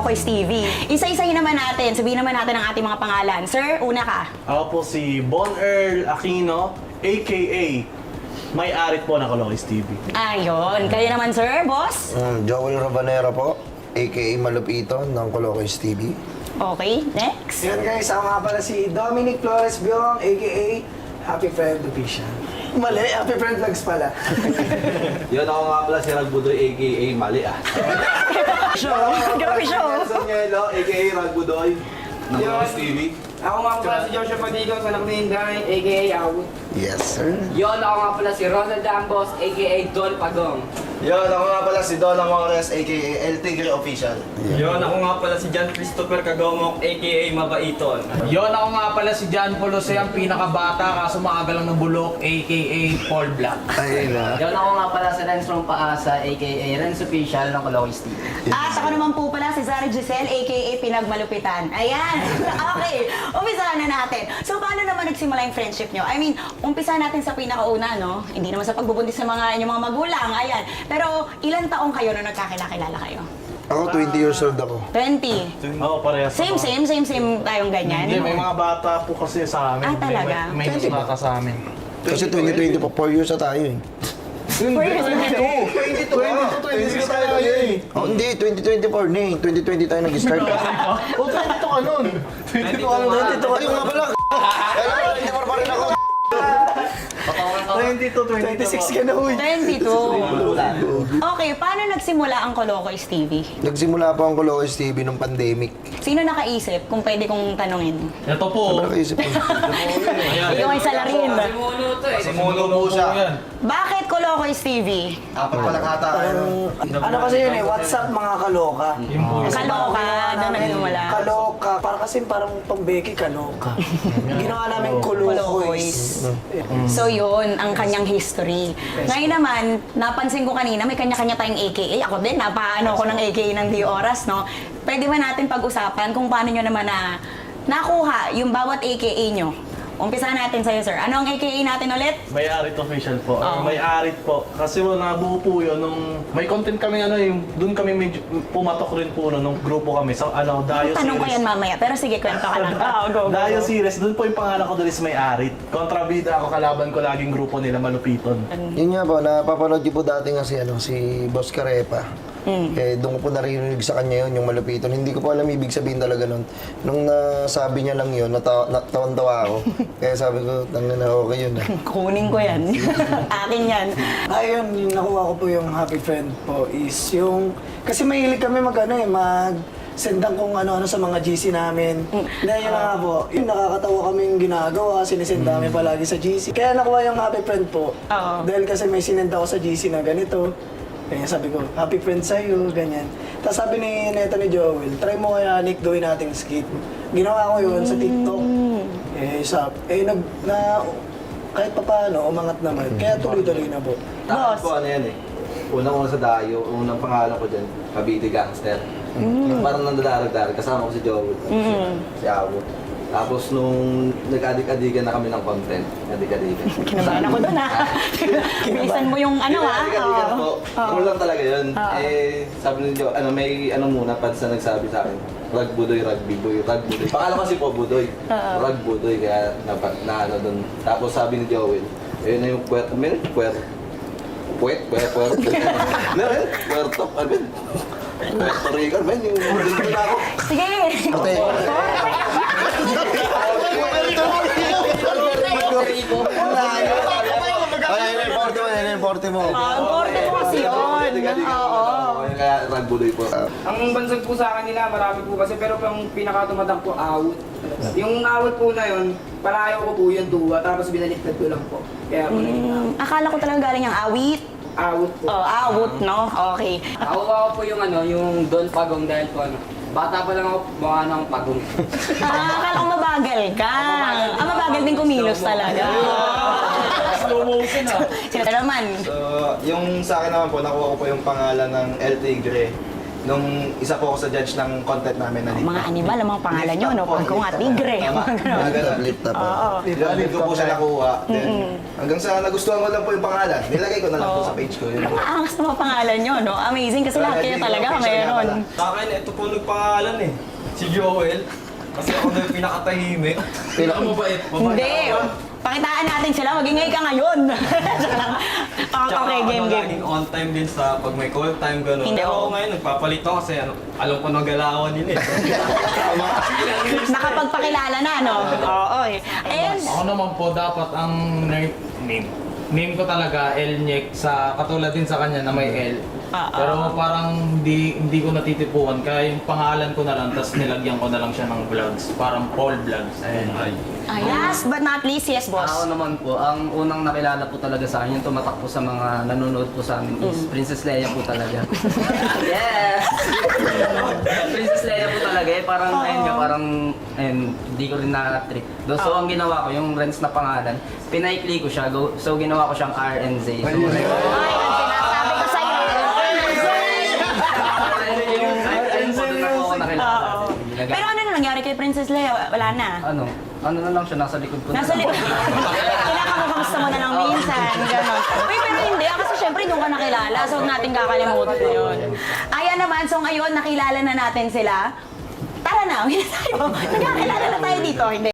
Kalokoy's TV. Isa-isahin naman natin, sabihin naman natin ang ating mga pangalan. Sir, una ka. Ako po si Bon Earl Aquino, a.k.a. may-ari po ng Kalokoy's TV. Ayun. Kayo naman, sir, boss? Joel Rabanera po, a.k.a. Malupiton ng Kalokoy's TV. Okay, next. Yan guys, ako nga pala si Dominic Flores Biong, a.k.a. Happy Friend Official. Mali, Happy Friend Vlogs pala. Yun, ako nga pala si Ragbudoy, a.k.a. Mali Grabe show. Nelson Nielo, a.k.a. Ragbudoy ng Kalokoy's TV. Ako nga pala si Joshua Fadigo sa Nakninday, a.k.a. Awit. Yes, sir. Yon, ako nga pala si Ronald Ambos, a.k.a. Don Pagong. Yun, ako nga pala si Don Amores, a.k.a. El Tigre Official. Yon, ako nga pala si John Christopher Kagomok, a.k.a. Mabaiton. Yon, ako nga pala si John Polose, ang pinakabata kaso maaga lang ng bulok, a.k.a. Paul Black. Ayun na. Yon, ako nga pala si Renz Paasa, a.k.a. Renz Official ng Kalokoy's TV. At ako naman po pala si Zara Giselle, a.k.a. Pinagmalupitan. Ayan. Okay, umpisahan na natin. So, paano naman nagsimula yung friendship nyo? I mean, umpisahan natin sa pinakauna, no? Hindi naman sa pagbubuntis sa mga inyong mga magulang, ayan. Pero, ilang taong kayo nung nagkakilala kayo? Ako, 20 years old ako. 20. Oo, parehas. Same tayong ganyan. Hindi, may mga bata po kasi sa amin. Ah, talaga? May mas bata sa amin. Kasi 2020 po, 4 years na tayo eh. 4 years na. 26 tayo eh. Oh, hindi, 2024 na eh. 2020 tayo nag-start. O, 22 ka nun. 22 ka nun. 22 ka Ayun nga pala. Ayun, hindi pa rin ako. 26 ka na, huy. 22. Okay, paano nagsimula ang Kalokoy's TV? Nagsimula po ang Kalokoy's TV nung pandemic. Sino nakaisip kung pwede kong tanungin? Ito po. Ano nakaisip ko? Ikaw ay salarin. Simuno to eh. Simulo po siya. Bakit Kalokoy's TV? Apat pa lang ata. Ano kasi yun eh, WhatsApp mga kaloka. Kaloka, doon nagsimula. Kaloka, para kasi parang pambeki kaloka. Ginawa namin Kalokoy's. So yun, ang kanyang history. Ngayon naman, napansin ko kanina, may kanya-kanya tayong AKA. Ako din, napaano ko ng AKA ng Di Oras, no? Pwede ba natin pag-usapan kung paano nyo naman na nakuha yung bawat AKA nyo? Umpisahan natin sa'yo, sir. Ano ang AKA natin ulit? May-ari official po. Oo. May-ari po. Kasi nabuo po yun nung may content kami yung doon kami medyo pumatok rin po nung grupo kami sa Dayo Series. Tanong ko yan mamaya, pero sige, kwento ka lang. Go. Dayo Series, doon po yung pangalan ko doon is May-ari. Kontrabida ako, kalaban ko laging grupo nila Malupiton. Yun nga po, napapanood niyo po dati nga si Boss Carepa. Eh, doon ko po narinig sa kanya yun, yung Malupiton. Hindi ko po alam ibig sabihin talaga nun. Nung nasabi niya lang yun, natawan-tawa ako. Kaya sabi ko, tangin na okay yun. Kunin ko yan. Akin yan. Ayun, yung nakuha ko po yung Happy Friend po is yung... Kasi mahilig kami sendan kung ano-ano sa mga GC namin. Dahil yun nga po, yung nakakatawa kaming ginagawa, sinisend namin palagi sa GC. Kaya nakuha yung Happy Friend po. Oo. Dahil kasi may sinend ako sa GC na ganito. Kaya sabi ko, Happy Friend sa'yo, ganyan. Tapos sabi ni Neto ni Joel, try mo kaya Nick gawin nating skit. Ginawa ko yun sa TikTok. Kahit pa paano, umangat naman. Kaya tuloy-tuloy na po. Tapos po ano yan eh. Unang-una sa Dayo, unang pangalan ko dyan, Cavite Gangster. Parang nandadarag-darag, kasama ko si Joel, si Awo. Tapos nung nag-adik-adigan na kami ng content, adik-adigan. Kinabahan ako doon, ha? Bilisan mo yung ano, ha? Adik-adigan po. Ano lang talaga yun. Eh, sabi ninyo, may muna, pads na nagsabi sa akin, Ragbudoy, Rugby Boy, Ragbudoy. Pakala kasi po Budoy. Ragbudoy, kaya na ano doon. Tapos sabi ni Joel, ayun na yung puwet, puerto, Puerto Rican, man, yung dito na ako. Sige! Ay, 40 mo. Ang korte mo kasi yun. Oo. Kaya Ragbudoy po. Ang bansag po sa akin nila, marami po kasi, pero yung pinakatumatak po, awit. Yung awit po na yun, palayo ko po yung duwa, tapos binaliktad ko lang po. Kaya po naging awit. Akala ko talagang galing ang awit. Awit po. Oh, awit, no? Okay. Ako po yung yung Don Pagong dahil po bata pa lang ako, mukha na akong pagong. Akala ko mabagal ka. Mabagal din kumilos talaga. Slow motion ah. Sino naman? So, yung sa akin naman po, nakuha ko po yung pangalan ng El Tigre nung isa po ako sa judge ng content namin na Mga animal, ang mga pangalan nyo, no? Pag ko nga, tigre. Tama. mga ganun. Mga ganun. Lift up. Oo. Yun, doon ko po siya nakuha. Then, hanggang sa nagustuhan ko lang po yung pangalan, nilagay ko na lang po sa page ko. Yun. Ang angas ng mga pangalan nyo, no? Amazing kasi lahat kayo talaga meron. Sa akin, ito po nagpangalan eh. Si Joel. Kasi ako na yung pinakatahimik. Pinakamabait. Hindi. Pakitaan natin sila, magingay ka ngayon. Tsaka Okay, ako game. laging on time din sa pag may call time, gano'n. Hindi, Pero oo. ako ngayon, nagpapalit ako kasi alam ko nang galawan yun eh. Nakapagpakilala na, no? Oo eh. And, Ako naman po, dapat ang name ko talaga, Elnyek, sa katulad din sa kanya na may L. Pero parang hindi ko natitipuan, kaya yung pangalan ko na lang, tapos nilagyan ko na lang siya ng vlogs. Parang Paul Vlogs. last but not least, yes, boss. Ako naman po, ang unang nakilala po talaga sa akin, yung tumatak po sa mga nanonood po sa amin is Princess Leia po talaga. Yes! Princess Leia po talaga eh, parang ayun nga, parang ayun, hindi ko rin na-trick. So ang ginawa ko, yung Renz na pangalan, pinaikli ko siya, so ginawa ko siyang RNZ. So, Ay, ang sinasabi ko sa'yo. ayun po, doon ako nakilala. Pero ano na nangyari kay Princess Leia? Wala na. Ano na lang siya, nasa likod ko na. Nasa likod. Kinakamukamusta mo na lang minsan, gano'n. Uy, pero hindi, kasi syempre doon ka nakilala, so huwag natin kakalimutan yun. Ayan naman, so ngayon nakilala na natin sila. Tara na, uwi na tayo. Nagkakilala na tayo dito, hindi.